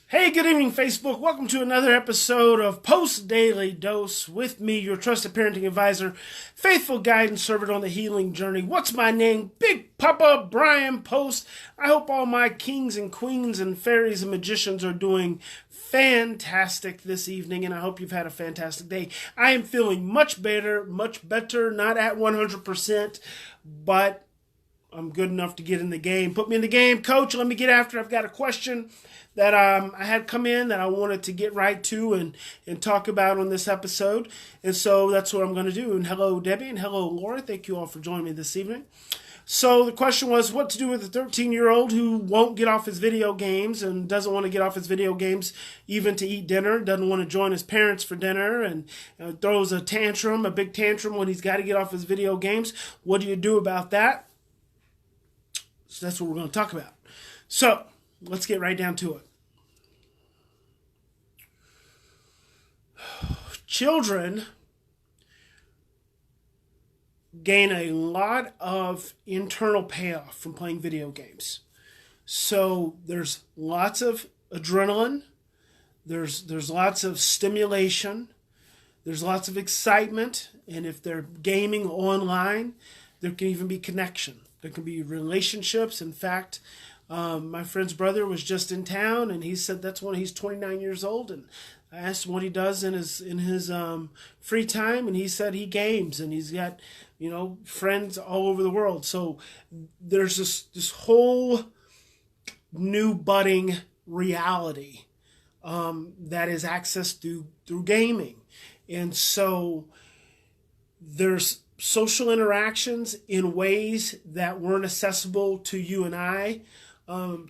Hey, good evening, Facebook. Welcome to another episode of Post Daily Dose with me, your trusted parenting advisor, faithful guide and servant on the healing journey. What's my name? Big Papa Bryan+Post. I hope all my kings and queens and fairies and magicians are doing fantastic this evening, and I hope you've had a fantastic day. I am feeling much better, not at 100%, but I'm good enough to get in the game. Put me in the game, coach. Let me get after it. I've got a question that I had come in that I wanted to get right to and talk about on this episode. And so that's what I'm going to do. And hello, Debbie, and hello, Laura. Thank you all for joining me this evening. So the question was what to do with a 13-year-old who won't get off his video games and doesn't want to get off his video games even to eat dinner, doesn't want to join his parents for dinner, and throws a big tantrum when he's got to get off his video games. What do you do about that? So that's what we're going to talk about. So let's get right down to it. Children gain a lot of internal payoff from playing video games. So there's lots of adrenaline, there's lots of stimulation, there's lots of excitement, and if they're gaming online, there can even be connection. There can be relationships. In fact, my friend's brother was just in town, and he said that's when he's 29 years old, and I asked him what he does in his free time, and he said he games, and he's got friends all over the world. So there's this whole new budding reality that is accessed through gaming, and so there's social interactions in ways that weren't accessible to you and I.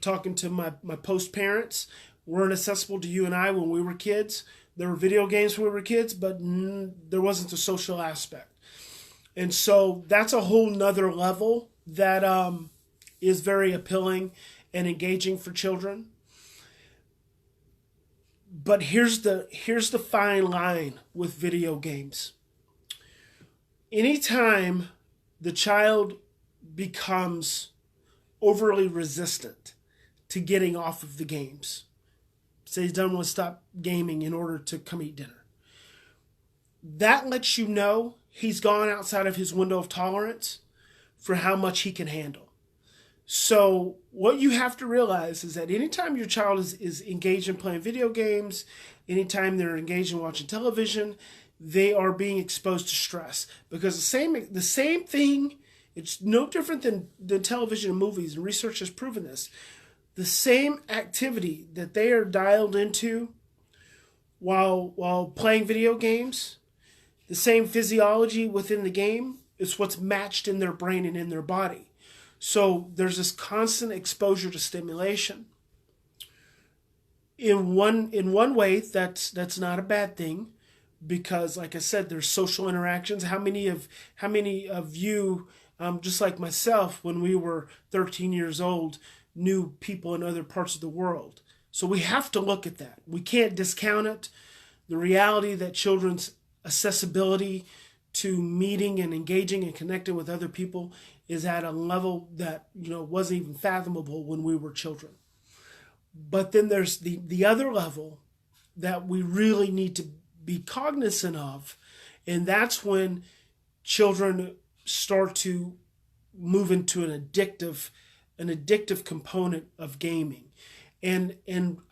Talking to my Post parents, weren't accessible to you and I when we were kids. There were video games when we were kids, but there wasn't a social aspect. And so that's a whole nother level that is very appealing and engaging for children. But here's the fine line with video games. Anytime the child becomes overly resistant to getting off of the games, say he doesn't want to stop gaming in order to come eat dinner, that lets you know he's gone outside of his window of tolerance for how much he can handle. So what you have to realize is that anytime your child is engaged in playing video games, anytime they're engaged in watching television, they are being exposed to stress. Because the same thing, it's no different than television and movies, and research has proven this. The same activity that they are dialed into while playing video games, the same physiology within the game is what's matched in their brain and in their body. So there's this constant exposure to stimulation. In one way, that's not a bad thing, because like I said, there's social interactions. How many of you, just like myself, when we were 13 years old, knew people in other parts of the world? So we have to look at that. We can't discount it. The reality that children's accessibility to meeting and engaging and connecting with other people is at a level that wasn't even fathomable when we were children. But then there's the other level that we really need to be cognizant of, and that's when children start to move into an addictive component of gaming. And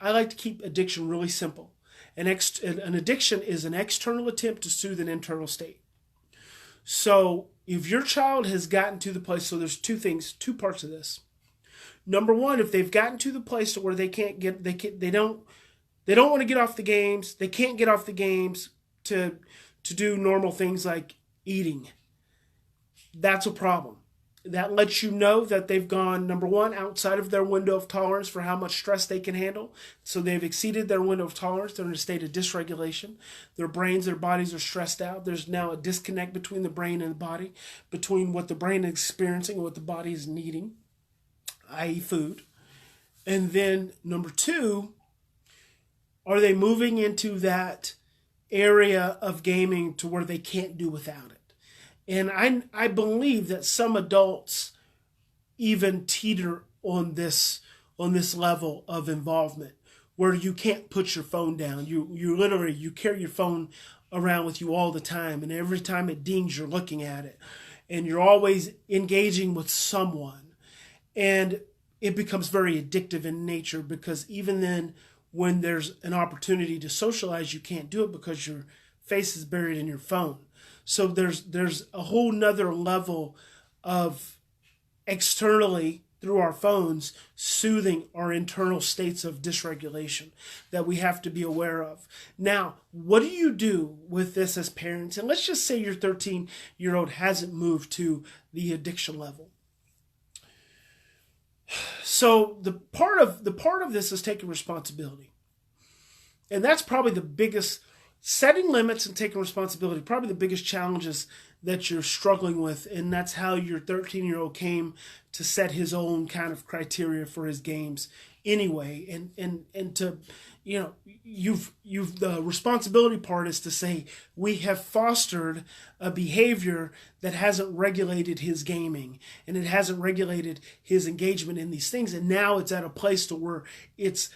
I like to keep addiction really simple. An addiction is an external attempt to soothe an internal state. So if your child has gotten to the place, so there's two parts of this. Number one, if they've gotten to the place where they don't want to get off the games, they can't get off the games to do normal things like eating, that's a problem. That lets you know that they've gone, number one, outside of their window of tolerance for how much stress they can handle. So they've exceeded their window of tolerance. They're in a state of dysregulation. Their brains, their bodies are stressed out. There's now a disconnect between the brain and the body, between what the brain is experiencing and what the body is needing, i.e. food. And then number two, are they moving into that area of gaming to where they can't do without it? And I believe that some adults even teeter on this level of involvement, where you can't put your phone down. You literally, you carry your phone around with you all the time, and every time it dings, you're looking at it, and you're always engaging with someone. And it becomes very addictive in nature, because even then, when there's an opportunity to socialize, you can't do it because your face is buried in your phone. So there's a whole nother level of externally through our phones soothing our internal states of dysregulation that we have to be aware of. Now, what do you do with this as parents? And let's just say your 13-year-old hasn't moved to the addiction level. So the part of this is taking responsibility. And that's probably the biggest, setting limits and taking responsibility, probably the biggest challenges that you're struggling with. And that's how your 13-year-old came to set his own kind of criteria for his games anyway. And to, you know, you've the responsibility part is to say, we have fostered a behavior that hasn't regulated his gaming, and it hasn't regulated his engagement in these things, and now it's at a place to where it's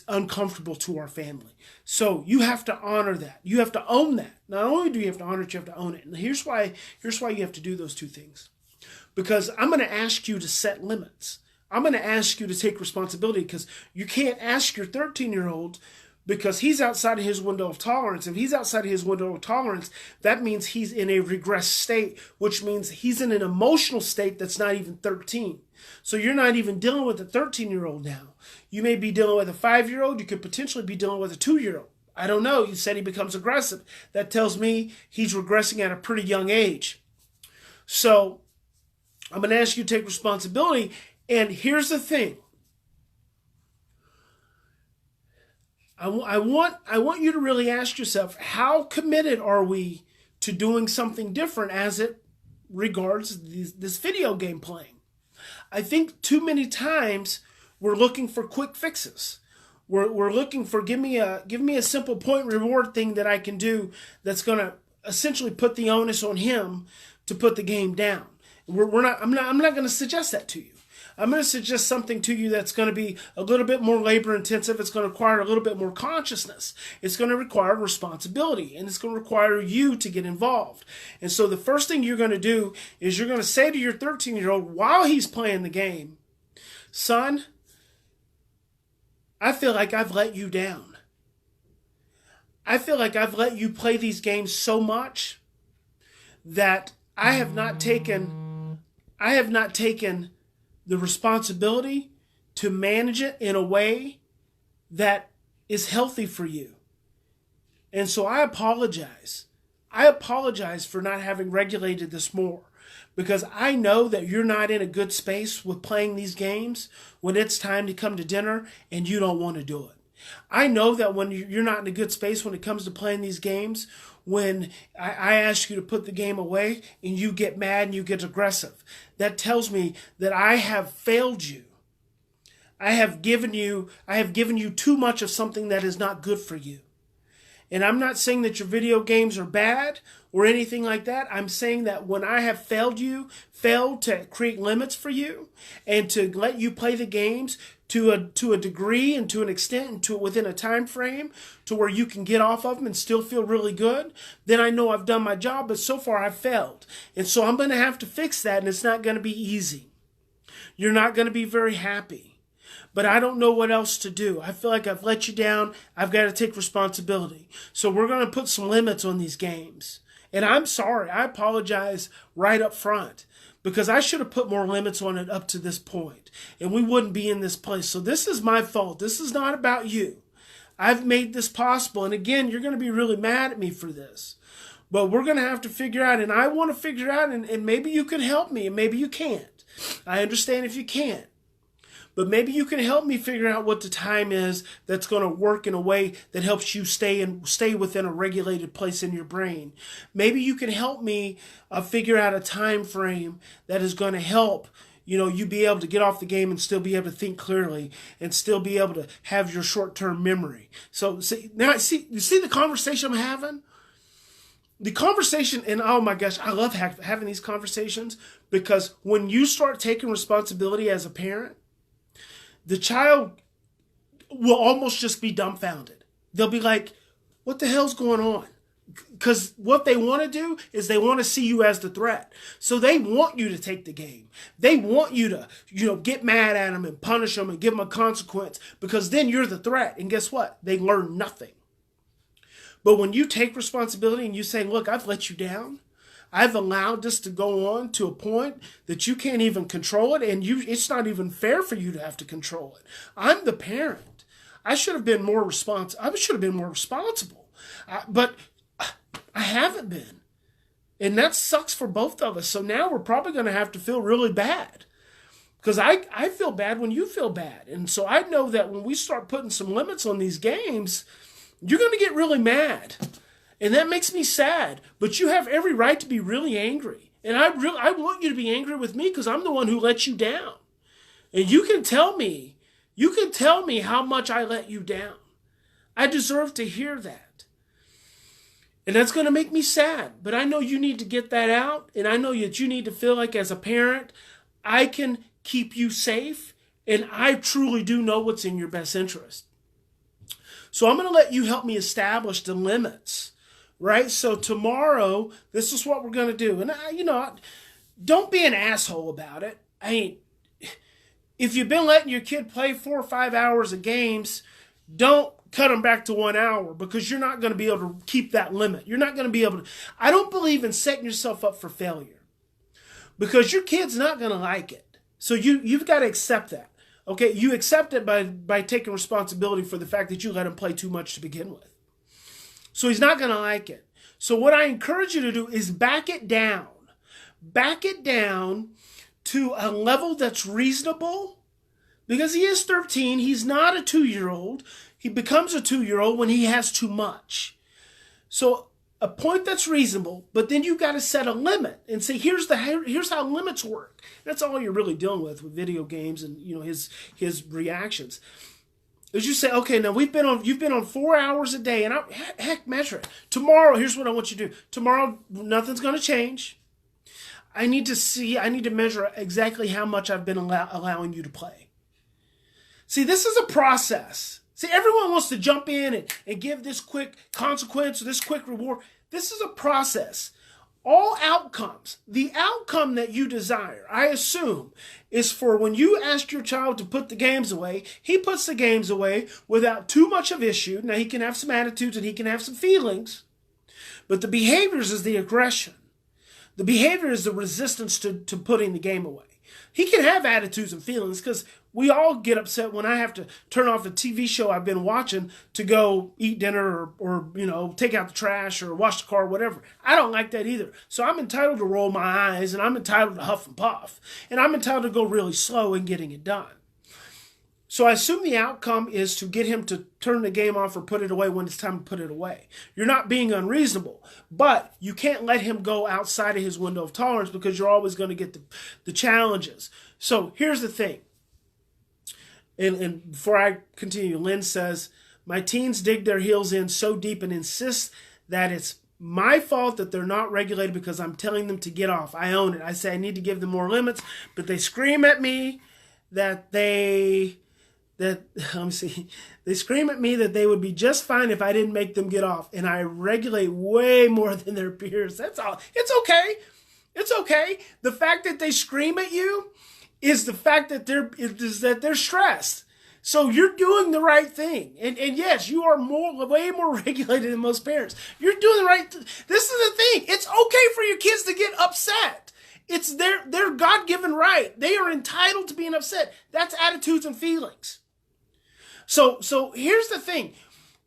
uncomfortable to our family. So you have to honor that. You have to own that. Not only do you have to honor it, you have to own it. And here's why you have to do those two things. Because I'm going to ask you to set limits. I'm going to ask you to take responsibility, because you can't ask your 13-year-old, because he's outside of his window of tolerance. If he's outside of his window of tolerance, that means he's in a regressed state, which means he's in an emotional state that's not even 13. So you're not even dealing with a 13-year-old now. You may be dealing with a 5-year-old. You could potentially be dealing with a 2-year-old. I don't know. You said he becomes aggressive. That tells me he's regressing at a pretty young age. So I'm going to ask you to take responsibility. And here's the thing. I want you to really ask yourself, how committed are we to doing something different as it regards this video game playing? I think too many times we're looking for quick fixes. We're looking for, give me a simple point reward thing that I can do that's going to essentially put the onus on him to put the game down. I'm not going to suggest that to you. I'm going to suggest something to you that's going to be a little bit more labor intensive. It's going to require a little bit more consciousness. It's going to require responsibility, and it's going to require you to get involved. And so the first thing you're going to do is you're going to say to your 13-year-old while he's playing the game, son, I feel like I've let you down. I feel like I've let you play these games so much that I have not taken the responsibility to manage it in a way that is healthy for you. And so I apologize. I apologize for not having regulated this more, because I know that you're not in a good space with playing these games when it's time to come to dinner and you don't want to do it. I know that when you're not in a good space when it comes to playing these games, when I ask you to put the game away and you get mad and you get aggressive. That tells me that I have failed you. I have given you too much of something that is not good for you. And I'm not saying that your video games are bad or anything like that. I'm saying that when I have failed to create limits for you and to let you play the games to a degree and to an extent and to within a time frame to where you can get off of them and still feel really good, then I know I've done my job, but so far I've failed. And so I'm going to have to fix that, and it's not going to be easy. You're not going to be very happy. But I don't know what else to do. I feel like I've let you down. I've got to take responsibility. So we're going to put some limits on these games. And I'm sorry. I apologize right up front, because I should have put more limits on it up to this point, and we wouldn't be in this place. So this is my fault. This is not about you. I've made this possible. And again, you're going to be really mad at me for this. But we're going to have to figure out, and I want to figure out, and maybe you can help me, and maybe you can't. I understand if you can't. But maybe you can help me figure out what the time is that's going to work in a way that helps you stay within a regulated place in your brain. Maybe you can help me figure out a time frame that is going to help you be able to get off the game and still be able to think clearly and still be able to have your short-term memory. So you see the conversation I'm having? The conversation, and oh my gosh, I love having these conversations, because when you start taking responsibility as a parent, the child will almost just be dumbfounded. They'll be like, what the hell's going on? Because what they want to do is they want to see you as the threat. So they want you to take the game. They want you to, get mad at them and punish them and give them a consequence, because then you're the threat. And guess what? They learn nothing. But when you take responsibility and you say, look, I've let you down. I've allowed this to go on to a point that you can't even control it, and it's not even fair for you to have to control it. I'm the parent. I should have been more responsible. But I haven't been. And that sucks for both of us. So now we're probably going to have to feel really bad. Because I feel bad when you feel bad. And so I know that when we start putting some limits on these games, you're going to get really mad. And that makes me sad. But you have every right to be really angry. And I want you to be angry with me because I'm the one who let you down. And you can tell me how much I let you down. I deserve to hear that. And that's going to make me sad. But I know you need to get that out. And I know that you need to feel like, as a parent, I can keep you safe. And I truly do know what's in your best interest. So I'm going to let you help me establish the limits. Right? So tomorrow, this is what we're going to do. And, don't be an asshole about it. If you've been letting your kid play 4 or 5 hours of games, don't cut them back to 1 hour, because you're not going to be able to keep that limit. You're not going to be able to. I don't believe in setting yourself up for failure, because your kid's not going to like it. So you've got to accept that. Okay, you accept it by taking responsibility for the fact that you let him play too much to begin with. So he's not going to like it. So what I encourage you to do is back it down. Back it down to a level that's reasonable, because he is 13. He's not a 2-year-old. He becomes a 2-year-old when he has too much. So a point that's reasonable, but then you've got to set a limit and say, here's how limits work. That's all you're really dealing with video games and his reactions. Is you say, okay, now you've been on 4 hours a day, and measure it. Tomorrow, here's what I want you to do. Tomorrow, nothing's going to change. I need to measure exactly how much I've been allowing you to play. See, this is a process. See, everyone wants to jump in and give this quick consequence or this quick reward. This is a process. All outcomes, the outcome that you desire, I assume, is for when you ask your child to put the games away, he puts the games away without too much of issue. Now, he can have some attitudes and he can have some feelings, but the behaviors is the aggression. The behavior is the resistance to putting the game away. He can have attitudes and feelings, because we all get upset when I have to turn off a TV show I've been watching to go eat dinner or take out the trash or wash the car or whatever. I don't like that either. So I'm entitled to roll my eyes, and I'm entitled to huff and puff, and I'm entitled to go really slow in getting it done. So I assume the outcome is to get him to turn the game off or put it away when it's time to put it away. You're not being unreasonable, but you can't let him go outside of his window of tolerance, because you're always going to get the challenges. So here's the thing. And before I continue, Lynn says, my teens dig their heels in so deep and insist that it's my fault that they're not regulated because I'm telling them to get off. I own it. I say I need to give them more limits, but they scream at me they scream at me that they would be just fine if I didn't make them get off. And I regulate way more than their peers. That's all. It's okay. It's okay. The fact that they scream at you is the fact that they're stressed. So you're doing the right thing. And yes, you are way more regulated than most parents. You're doing the right thing. This is the thing. It's okay for your kids to get upset. It's their God-given right. They are entitled to being upset. That's attitudes and feelings. So here's the thing.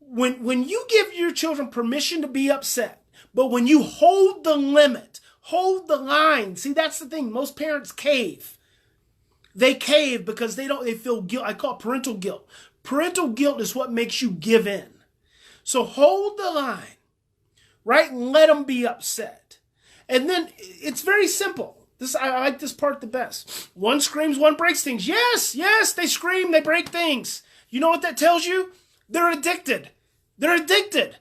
When you give your children permission to be upset, but when you hold the limit, hold the line. See, that's the thing. Most parents cave. They cave because they feel guilt. I call it parental guilt. Parental guilt is what makes you give in. So hold the line, right? And let them be upset. And then it's very simple. I like this part the best. One screams, one breaks things. Yes, they scream, they break things. You know what that tells you? They're addicted. They're addicted.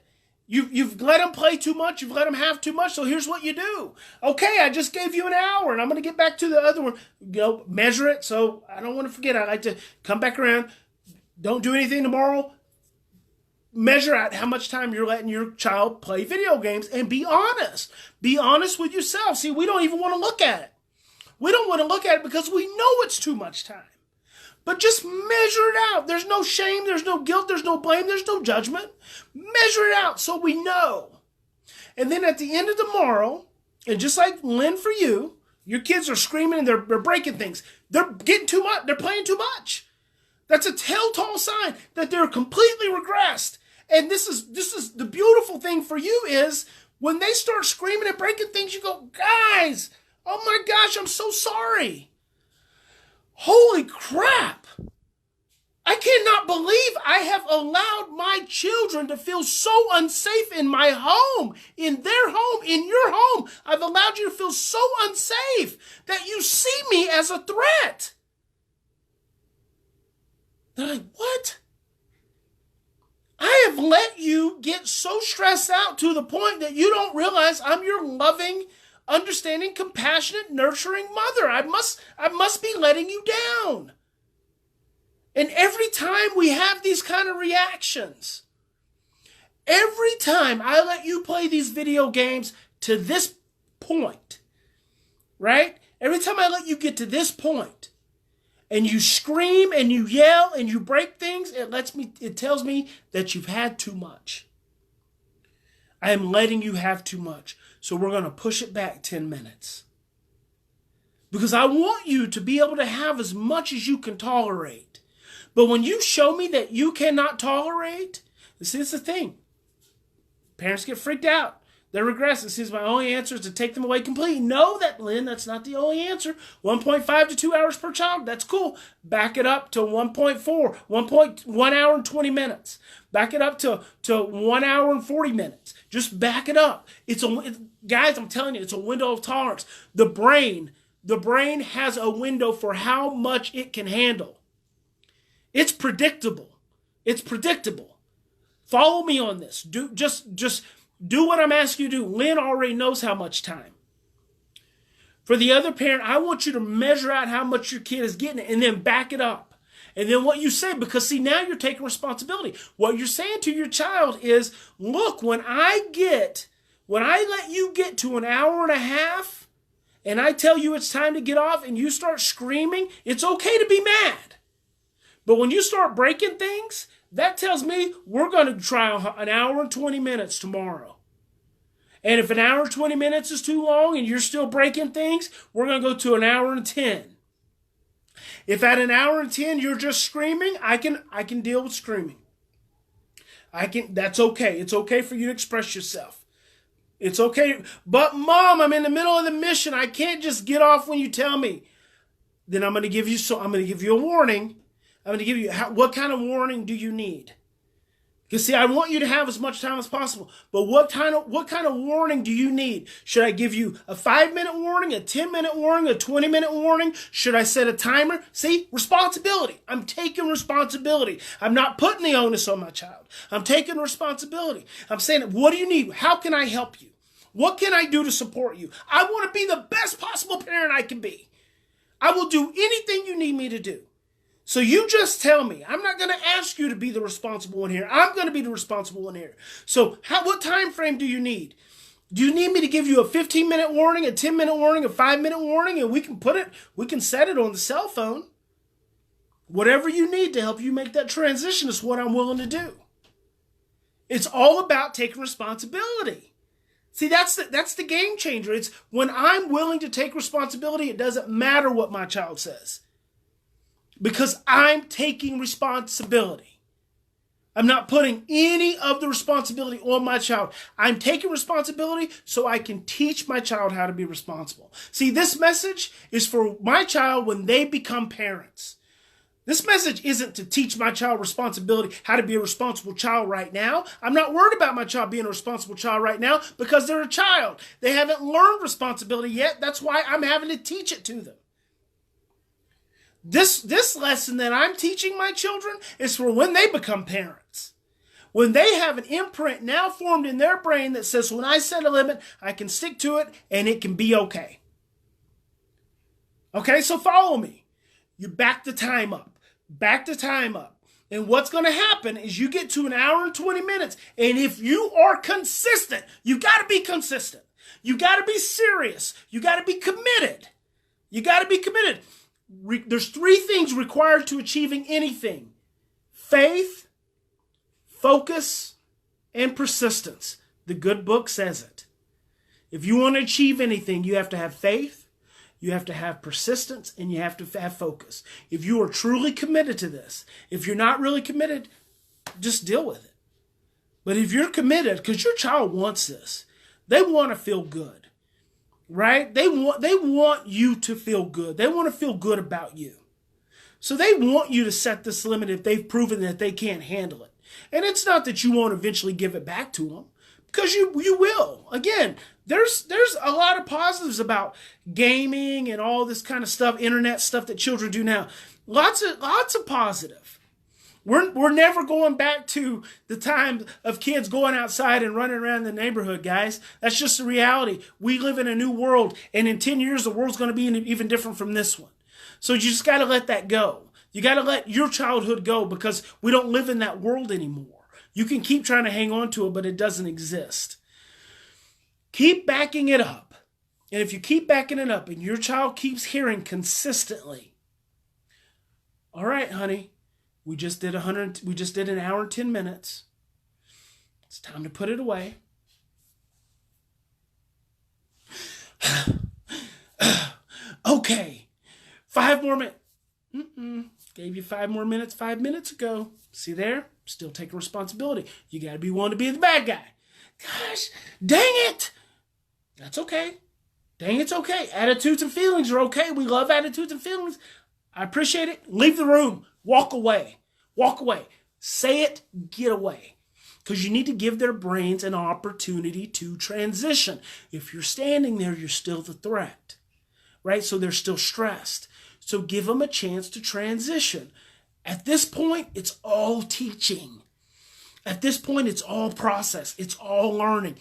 You've let them play too much. You've let them have too much. So here's what you do. Okay, I just gave you an hour, and I'm going to get back to the other one. Measure it. So I don't want to forget. I like to come back around. Don't do anything tomorrow. Measure out how much time you're letting your child play video games and be honest. Be honest with yourself. See, we don't even want to look at it. We don't want to look at it because we know it's too much time. But just measure it out. There's no shame, there's no guilt, there's no blame, there's no judgment. Measure it out so we know. And then at the end of tomorrow, and just like Lynn for you, your kids are screaming and they're breaking things. They're getting too much. They're playing too much. That's a telltale sign that they're completely regressed. And this is the beautiful thing for you is when they start screaming and breaking things, you go, guys, oh my gosh, I'm so sorry. Holy crap. I cannot believe I have allowed my children to feel so unsafe in my home, in their home, in your home. I've allowed you to feel so unsafe that you see me as a threat. They're like, what? I have let you get so stressed out to the point that you don't realize I'm your loving, understanding, compassionate, nurturing mother. I must be letting you down. And every time we have these kind of reactions, every time I let you play these video games to this point, right? Every time I let you get to this point, and you scream and you yell and you break things, it tells me that you've had too much. I am letting you have too much. So we're going to push it back 10 minutes. Because I want you to be able to have as much as you can tolerate. But when you show me that you cannot tolerate, this is the thing. Parents get freaked out. They regress. It seems my only answer is to take them away completely. No, Lynn, that's not the only answer. 1.5 to 2 hours per child, that's cool. Back it up to 1.4, 1 hour and 20 minutes. Back it up to 1 hour and 40 minutes. Just back it up. Guys, I'm telling you, it's a window of tolerance. The brain has a window for how much it can handle. It's predictable. It's predictable. Follow me on this. Just do what I'm asking you to do. Lynn already knows how much time. For the other parent, I want you to measure out how much your kid is getting and then back it up. And then what you say, because see, now you're taking responsibility. What you're saying to your child is, look, when I let you get to an hour and a half and I tell you it's time to get off and you start screaming, it's okay to be mad. But when you start breaking things, that tells me we're going to try an hour and 20 minutes tomorrow. And if an hour and 20 minutes is too long and you're still breaking things, we're going to go to an hour and 10. If at an hour and 10 you're just screaming, I can deal with screaming. That's okay. It's okay for you to express yourself. It's okay. But Mom, I'm in the middle of the mission. I can't just get off when you tell me. Then I'm going to give you a warning. I'm going to give you, what kind of warning do you need? Because see, I want you to have as much time as possible. But what kind of warning do you need? Should I give you a 5-minute warning, a 10-minute warning, a 20-minute warning? Should I set a timer? See, responsibility. I'm taking responsibility. I'm not putting the onus on my child. I'm taking responsibility. I'm saying, what do you need? How can I help you? What can I do to support you? I want to be the best possible parent I can be. I will do anything you need me to do. So you just tell me. I'm not going to ask you to be the responsible one here. I'm going to be the responsible one here. So what time frame do you need? Do you need me to give you a 15-minute warning, a 10-minute warning, a 5-minute warning, and we can set it on the cell phone? Whatever you need to help you make that transition is what I'm willing to do. It's all about taking responsibility. See, that's the game changer. It's when I'm willing to take responsibility, it doesn't matter what my child says. Because I'm taking responsibility. I'm not putting any of the responsibility on my child. I'm taking responsibility so I can teach my child how to be responsible. See, this message is for my child when they become parents. This message isn't to teach my child responsibility, how to be a responsible child right now. I'm not worried about my child being a responsible child right now because they're a child. They haven't learned responsibility yet. That's why I'm having to teach it to them. This lesson that I'm teaching my children is for when they become parents. When they have an imprint now formed in their brain that says, when I set a limit, I can stick to it and it can be okay. Okay, so follow me. You back the time up. Back the time up. And what's going to happen is you get to an hour and 20 minutes. And if you are consistent, you got to be consistent. You got to be serious. You got to be committed. You got to be committed. There's 3 things required to achieving anything: faith, focus, and persistence. The good book says it. If you want to achieve anything, you have to have faith, you have to have persistence, and you have to have focus. If you are truly committed to this, if you're not really committed, just deal with it. But if you're committed, because your child wants this, they want to feel good, right? They want you to feel good. They want to feel good about you. So they want you to set this limit if they've proven that they can't handle it. And it's not that you won't eventually give it back to them, because you will. Again, there's a lot of positives about gaming and all this kind of stuff, internet stuff that children do now. Lots of positive. We're never going back to the time of kids going outside and running around the neighborhood, guys. That's just the reality. We live in a new world, and in 10 years, the world's going to be even different from this one. So you just got to let that go. You got to let your childhood go, because we don't live in that world anymore. You can keep trying to hang on to it, but it doesn't exist. Keep backing it up. And if you keep backing it up and your child keeps hearing consistently, all right, honey, we just did an hour and 10 minutes. It's time to put it away. Okay, 5 more minutes. Gave you 5 more minutes 5 minutes ago. See there? Still taking responsibility. You got to be willing to be the bad guy. Gosh, dang it. That's okay. Dang, it's okay. Attitudes and feelings are okay. We love attitudes and feelings. I appreciate it. Leave the room. Walk away. Walk away. Say it. Get away. Because you need to give their brains an opportunity to transition. If you're standing there, you're still the threat. Right? So they're still stressed. So give them a chance to transition. At this point, it's all teaching. At this point, it's all process. It's all learning.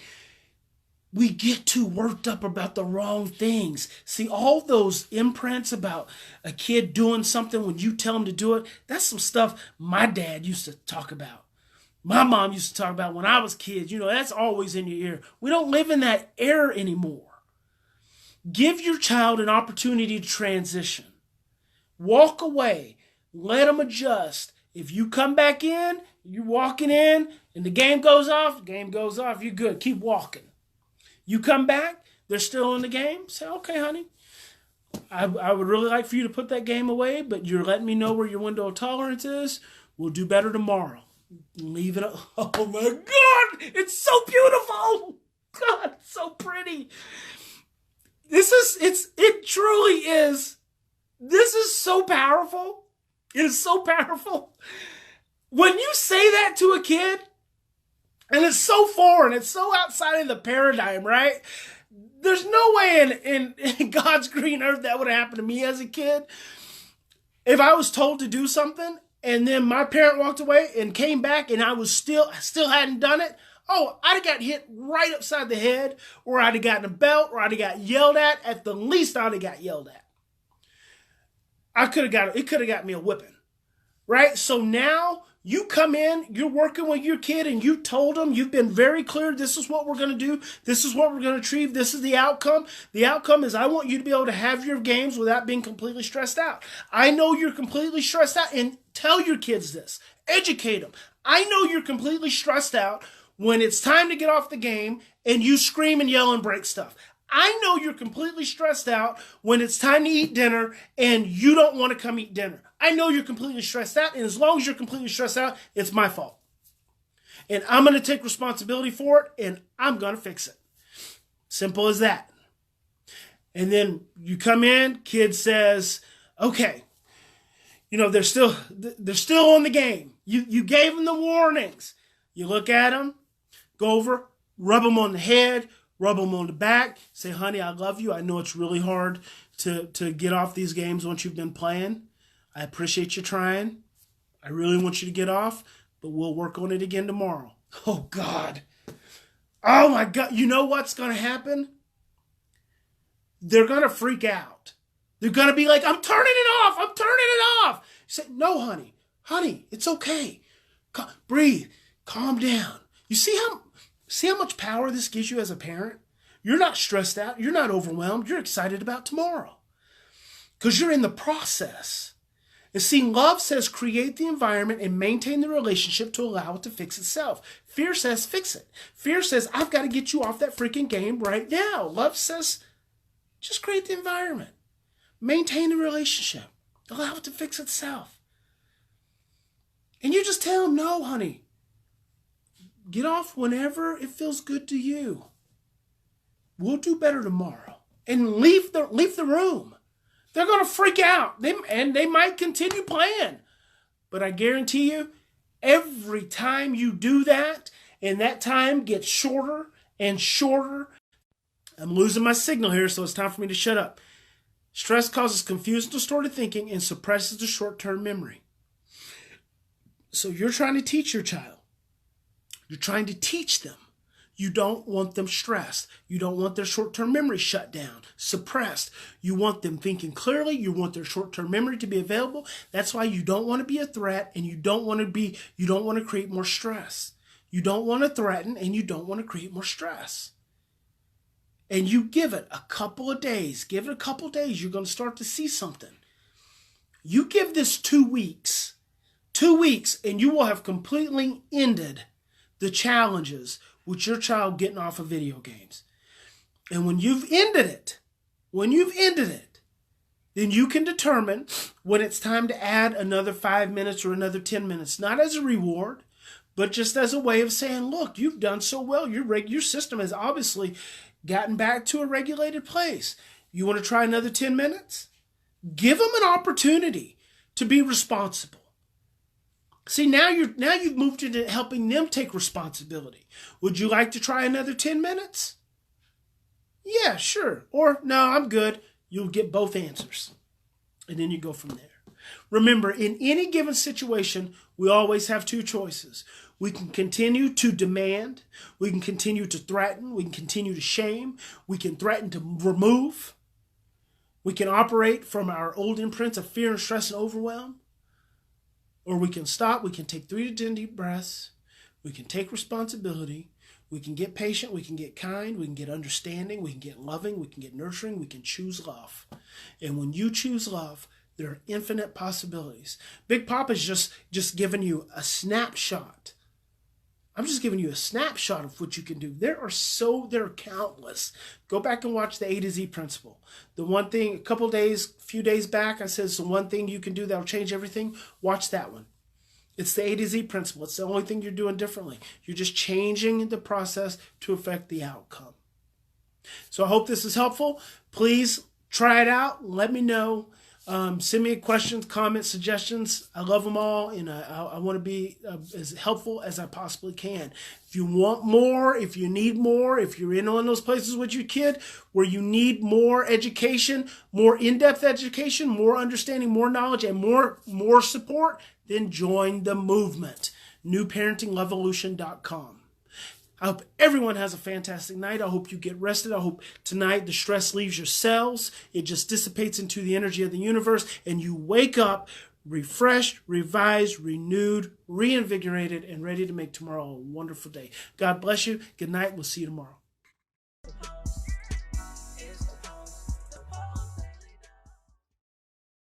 We get too worked up about the wrong things. See, all those imprints about a kid doing something when you tell them to do it, that's some stuff my dad used to talk about. My mom used to talk about when I was kids. You know, that's always in your ear. We don't live in that era anymore. Give your child an opportunity to transition. Walk away. Let them adjust. If you come back in, you're walking in, and the game goes off, you're good. Keep walking. You come back, they're still in the game. Say, okay, honey, I would really like for you to put that game away, but you're letting me know where your window of tolerance is. We'll do better tomorrow. Leave it up. Oh my God, it's so beautiful. God, it's so pretty. It truly is. This is so powerful. It is so powerful. When you say that to a kid, and it's so foreign, it's so outside of the paradigm, right? There's no way in God's green earth that would have happened to me as a kid. If I was told to do something, and then my parent walked away and came back, and I was still hadn't done it, oh, I'd have got hit right upside the head, or I'd have gotten a belt, or I'd have got yelled at. At the least, I'd have got yelled at. It could have got me a whipping, right? So now you come in, you're working with your kid, and you told them, you've been very clear, this is what we're going to do, this is what we're going to achieve, this is the outcome. The outcome is I want you to be able to have your games without being completely stressed out. I know you're completely stressed out, and tell your kids this. Educate them. I know you're completely stressed out when it's time to get off the game and you scream and yell and break stuff. I know you're completely stressed out when it's time to eat dinner and you don't want to come eat dinner. I know you're completely stressed out, and as long as you're completely stressed out, it's my fault. And I'm going to take responsibility for it, and I'm going to fix it. Simple as that. And then you come in, kid says, okay, you know, they're still on the game. You gave them the warnings. You look at them, go over, rub them on the head, rub them on the back, say, honey, I love you. I know it's really hard to get off these games once you've been playing. I appreciate you trying. I really want you to get off, but we'll work on it again tomorrow. Oh, God. Oh, my God. You know what's going to happen? They're going to freak out. They're going to be like, I'm turning it off. I'm turning it off. You say, no, honey. Honey, it's okay. Breathe. Calm down. You see how much power this gives you as a parent? You're not stressed out. You're not overwhelmed. You're excited about tomorrow because you're in the process. And see, love says create the environment and maintain the relationship to allow it to fix itself. Fear says fix it. Fear says I've got to get you off that freaking game right now. Love says just create the environment. Maintain the relationship. Allow it to fix itself. And you just tell them, no, honey. Get off whenever it feels good to you. We'll do better tomorrow. And leave the room. They're going to freak out. They might continue playing. But I guarantee you, every time you do that, and that time gets shorter and shorter. I'm losing my signal here, so it's time for me to shut up. Stress causes confused and distorted thinking and suppresses the short-term memory. So you're trying to teach your child. You're trying to teach them. You don't want them stressed. You don't want their short-term memory shut down, suppressed. You want them thinking clearly. You want their short-term memory to be available. That's why you don't want to be a threat and you don't want to create more stress. You don't want to threaten and you don't want to create more stress. And you give it a couple of days. Give it a couple of days. You're going to start to see something. You give this 2 weeks. 2 weeks and you will have completely ended the challenges with your child getting off of video games. And when you've ended it, then you can determine when it's time to add another 5 minutes or another 10 minutes, not as a reward, but just as a way of saying, look, you've done so well. Your system has obviously gotten back to a regulated place. You want to try another 10 minutes? Give them an opportunity to be responsible. See, now you've moved into helping them take responsibility. Would you like to try another 10 minutes? Yeah, sure. Or, no, I'm good. You'll get both answers. And then you go from there. Remember, in any given situation, we always have two choices. We can continue to demand. We can continue to threaten. We can continue to shame. We can threaten to remove. We can operate from our old imprints of fear and stress and overwhelm. Or we can stop, we can take 3 to 10 deep breaths, we can take responsibility, we can get patient, we can get kind, we can get understanding, we can get loving, we can get nurturing, we can choose love. And when you choose love, there are infinite possibilities. Big Papa's just giving you a snapshot. I'm just giving you a snapshot of what you can do. There are countless. Go back and watch the A to Z principle. The one thing, a few days back, I said, so one thing you can do that'll change everything. Watch that one. It's the A to Z principle. It's the only thing you're doing differently. You're just changing the process to affect the outcome. So I hope this is helpful. Please try it out. Let me know. Send me questions, comments, suggestions. I love them all, and I want to be as helpful as I possibly can. If you want more, if you need more, if you're in one of those places with your kid where you need more education, more in-depth education, more understanding, more knowledge, and more support, then join the movement. NewParentingLevolution.com. I hope everyone has a fantastic night. I hope you get rested. I hope tonight the stress leaves your cells. It just dissipates into the energy of the universe, and you wake up refreshed, revised, renewed, reinvigorated, and ready to make tomorrow a wonderful day. God bless you. Good night. We'll see you tomorrow.